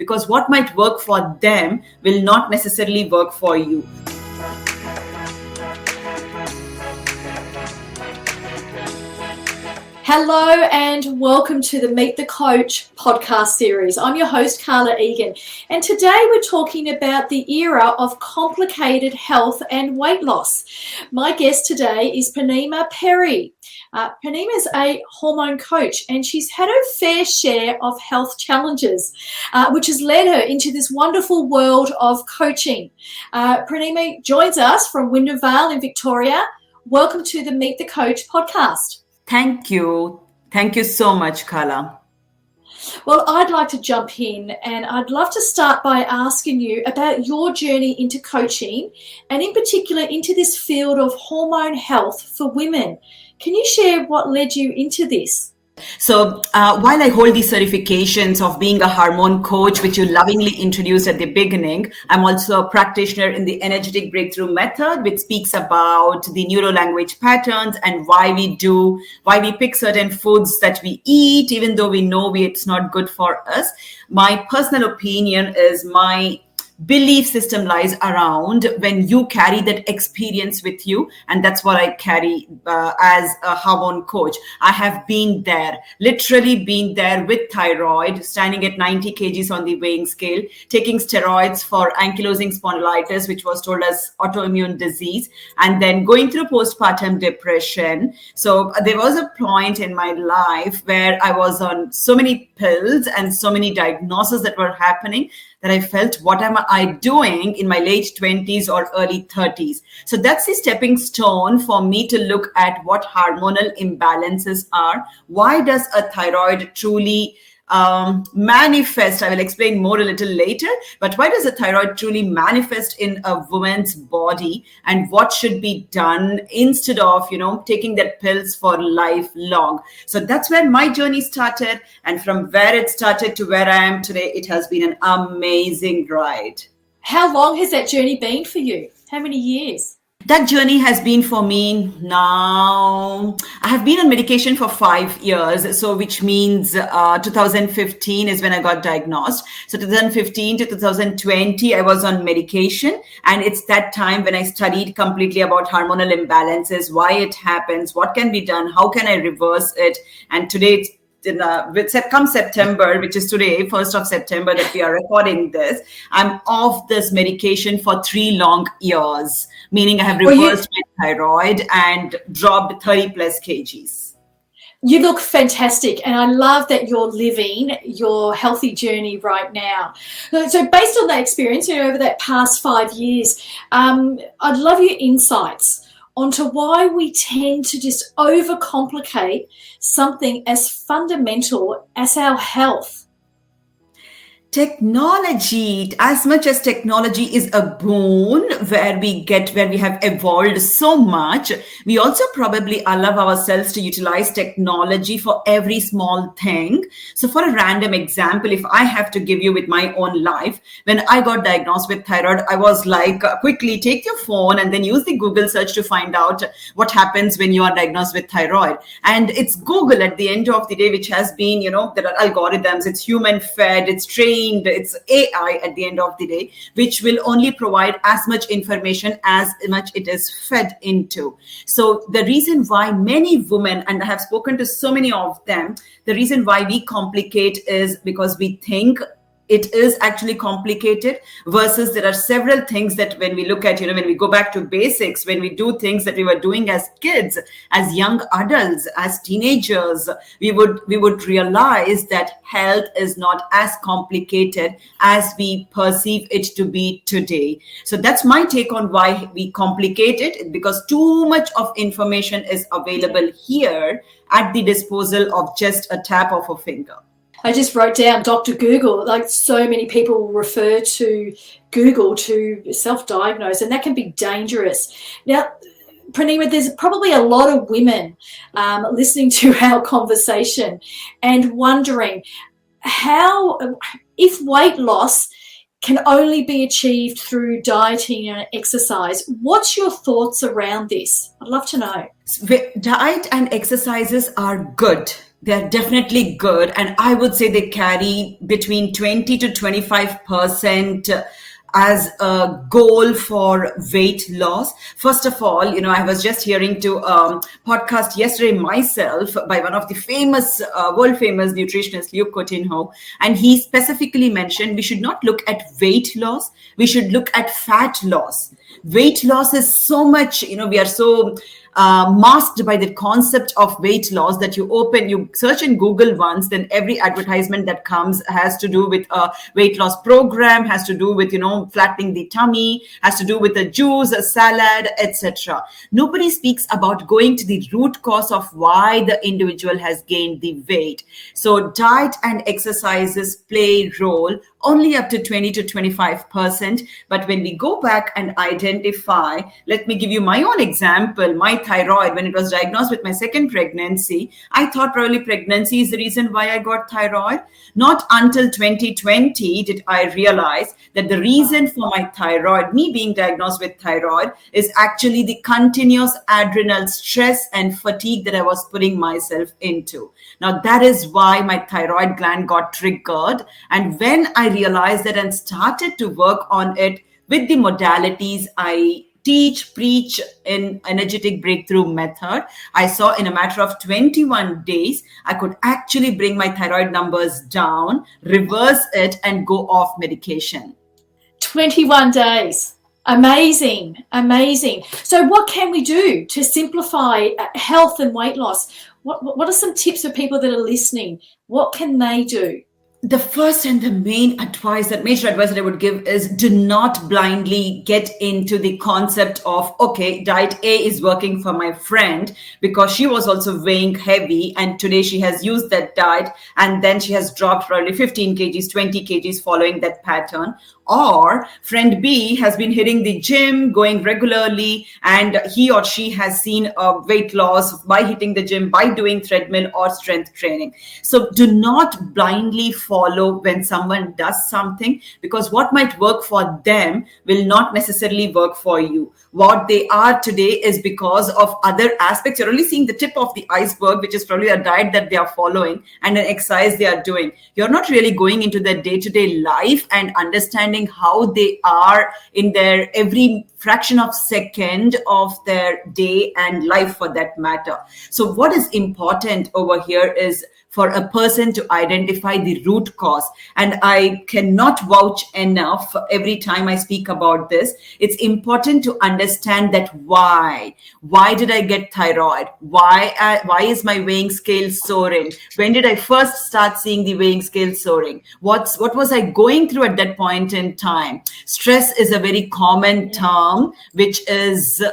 because what might work for them will not necessarily work for you. Hello and welcome to the Meet the Coach podcast series. I'm your host, Carla Egan, and today we're talking about the era of complicated health and weight loss. My guest today is Poornima Peri. Poornima is a hormone coach and she's had her fair share of health challenges, which has led her into this wonderful world of coaching. Poornima joins us from Wyndham Vale in Victoria. Welcome to the Meet the Coach podcast. Thank you. Thank you so much, Carla. Well, I'd like to jump in and I'd love to start by asking you about your journey into coaching and in particular into this field of hormone health for women. Can you share what led you into this? So while I hold these certifications of being a hormone coach, which you lovingly introduced at the beginning, I'm also a practitioner in the energetic breakthrough method, which speaks about the neuro-language patterns and why we pick certain foods that we eat, even though we know it's not good for us. My personal opinion is my belief system lies around when you carry that experience with you, and that's what I carry as a hormone coach. I have been there, literally been there with thyroid, standing at 90 kgs on the weighing scale, taking steroids for ankylosing spondylitis, which was told as autoimmune disease, and then going through postpartum depression. So there was a point in my life where I was on so many pills and so many diagnoses that were happening that I felt, what am I doing in my late 20s or early 30s? So that's the stepping stone for me to look at what hormonal imbalances are. Why does a thyroid truly manifest? I will explain more a little later, but why does a thyroid truly manifest in a woman's body, and what should be done instead of, taking that pills for lifelong? So that's where my journey started, and from where it started to where I am today, it has been an amazing ride. How long has that journey been for you? How many years? That journey has been for me now, I have been on medication for 5 years. So which means 2015 is when I got diagnosed. So 2015 to 2020, I was on medication. And it's that time when I studied completely about hormonal imbalances, why it happens, what can be done, how can I reverse it. And today come September, which is today, 1st of September that we are recording this, I'm off this medication for 3 long years, meaning I have reversed my thyroid and dropped 30 plus kgs. You look fantastic, and I love that you're living your healthy journey right now. So based on that experience, over that past 5 years, I'd love your insights onto why we tend to just overcomplicate something as fundamental as our health. Technology, as much as technology is a boon where we have evolved so much, we also probably allow ourselves to utilize technology for every small thing. So for a random example, if I have to give you with my own life, when I got diagnosed with thyroid, I was like, quickly take your phone and then use the Google search to find out what happens when you are diagnosed with thyroid. And it's Google at the end of the day, which has been, there are algorithms, it's human fed, it's trained, it's AI at the end of the day, which will only provide as much information as much it is fed into. So the reason why many women, and I have spoken to so many of them, the reason why we complicate is because we think it is actually complicated, versus there are several things that when we look at, when we go back to basics, when we do things that we were doing as kids, as young adults, as teenagers, we would realize that health is not as complicated as we perceive it to be today. So that's my take on why we complicate it, because too much of information is available here at the disposal of just a tap of a finger. I just wrote down Dr. Google. Like, so many people refer to Google to self-diagnose, and that can be dangerous. Now, Poornima, there's probably a lot of women listening to our conversation and wondering how, if weight loss can only be achieved through dieting and exercise, what's your thoughts around this? I'd love to know. Diet and exercises are good. They're definitely good. And I would say they carry between 20 to 25% as a goal for weight loss. First of all, I was just hearing to podcast yesterday myself by one of the famous, world famous nutritionist, Luke Coutinho, and he specifically mentioned we should not look at weight loss, we should look at fat loss. Weight loss is so much, we are so masked by the concept of weight loss that you search in Google once, then every advertisement that comes has to do with a weight loss program, has to do with, flattening the tummy, has to do with a juice, a salad, etc. Nobody speaks about going to the root cause of why the individual has gained the weight. So diet and exercises play role only up to 20 to 25%. But when we go back and identify, let me give you my own example. My thyroid, when it was diagnosed with my second pregnancy, I thought probably pregnancy is the reason why I got thyroid. Not until 2020 did I realize that the reason for my thyroid, me being diagnosed with thyroid, is actually the continuous adrenal stress and fatigue that I was putting myself into. Now, that is why my thyroid gland got triggered. And when I realized that and started to work on it with the modalities I preach in energetic breakthrough method, I saw in a matter of 21 days, I could actually bring my thyroid numbers down, reverse it, and go off medication. 21 days. Amazing. So what can we do to simplify health and weight loss? What are some tips for people that are listening? What can they do? The first and the major advice that I would give is do not blindly get into the concept of, okay, diet A is working for my friend because she was also weighing heavy and today she has used that diet and then she has dropped probably 15 kgs, 20 kgs following that pattern. Or friend B has been hitting the gym, going regularly, and he or she has seen a weight loss by hitting the gym, by doing treadmill or strength training. So do not blindly follow when someone does something, because what might work for them will not necessarily work for you. What they are today is because of other aspects. You're only seeing the tip of the iceberg, which is probably a diet that they are following and an exercise they are doing. You're not really going into their day-to-day life and understanding how they are in their every fraction of second of their day and life for that matter. So what is important over here is for a person to identify the root cause. And I cannot vouch enough every time I speak about this. It's important to understand that why. Why did I get thyroid? Why is my weighing scale soaring? When did I first start seeing the weighing scale soaring? What was I going through at that point in time? Stress is a very common term, which is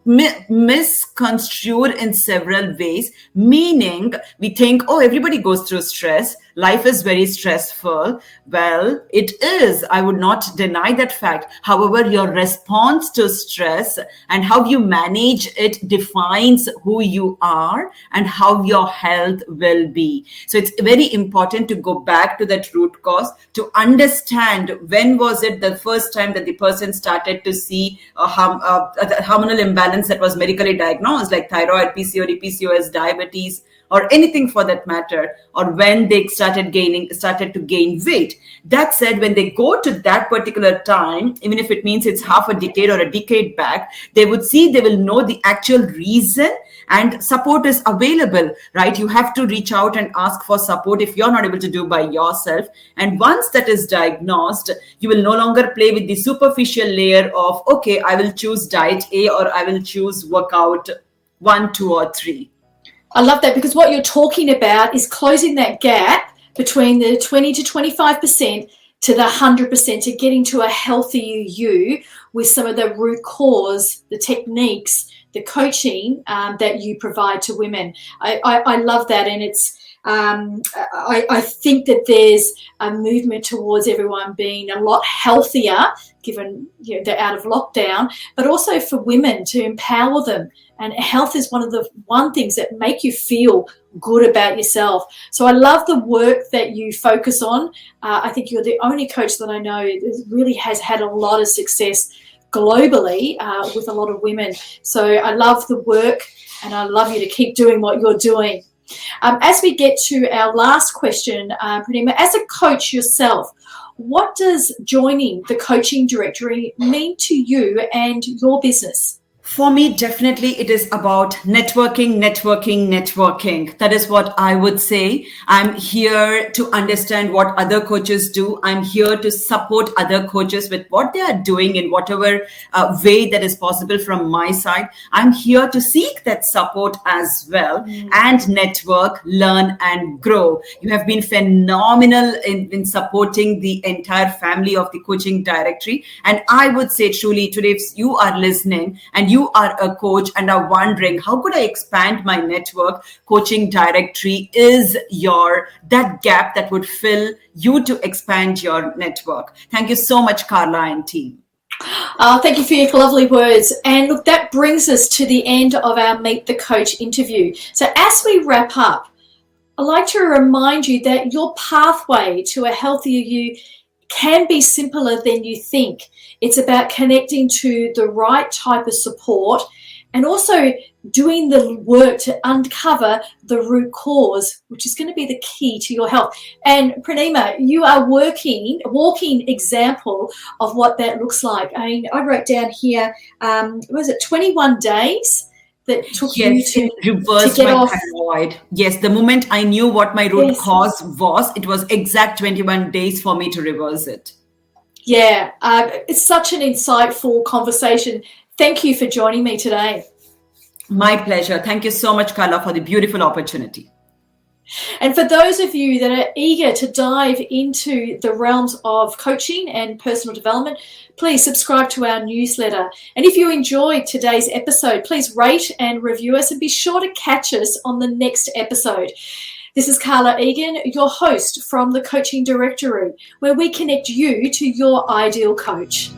misconstrued in several ways, meaning we think, oh, everybody goes through stress. Life is very stressful. Well, it is. I would not deny that fact. However, your response to stress and how you manage it defines who you are and how your health will be. So it's very important to go back to that root cause to understand when was it the first time that the person started to see a hormonal imbalance that was medically diagnosed, like thyroid, PCOD, PCOS, diabetes, or anything for that matter, or when they started to gain weight. That said, when they go to that particular time, even if it means it's half a decade or a decade back, they will know the actual reason, and support is available, right? You have to reach out and ask for support if you're not able to do by yourself. And once that is diagnosed, you will no longer play with the superficial layer of, okay, I will choose diet A or I will choose workout 1, 2, or 3. I love that, because what you're talking about is closing that gap between the 20 to 25% to the 100%, to getting to a healthier you with some of the root cause, the techniques, the coaching that you provide to women. I love that, and it's I think that there's a movement towards everyone being a lot healthier, given they're out of lockdown, but also for women to empower them. And health is one of the things that make you feel good about yourself. So I love the work that you focus on. I think you're the only coach that I know that really has had a lot of success globally with a lot of women. So I love the work, and I love you to keep doing what you're doing. As we get to our last question, Poornima, as a coach yourself, what does joining the coaching directory mean to you and your business? For me, definitely it is about networking. That is what I would say. I'm here to understand what other coaches do. I'm here to support other coaches with what they are doing in whatever way that is possible from my side. I'm here to seek that support as well and network, learn and grow. You have been phenomenal in supporting the entire family of the coaching directory. And I would say truly today, if you are listening and you are a coach and are wondering how could I expand my network, coaching directory is that gap that would fill you to expand your network. Thank you so much, Carla and team. Thank you for your lovely words. And look, that brings us to the end of our Meet the Coach interview. So as we wrap up, I'd like to remind you that your pathway to a healthier you can be simpler than you think. It's about connecting to the right type of support and also doing the work to uncover the root cause, which is going to be the key to your health. And Poornima, you are a walking example of what that looks like. I mean, I wrote down here, was it 21 days? That took you to reverse get my off. thyroid. Yes, the moment I knew what my root cause was, it was exact 21 days for me to reverse it. Yeah, it's such an insightful conversation. Thank you for joining me today. My pleasure. Thank you so much, Carla, for the beautiful opportunity. And for those of you that are eager to dive into the realms of coaching and personal development, please subscribe to our newsletter. And if you enjoyed today's episode, please rate and review us and be sure to catch us on the next episode. This is Carla Egan, your host from the Coaching Directory, where we connect you to your ideal coach.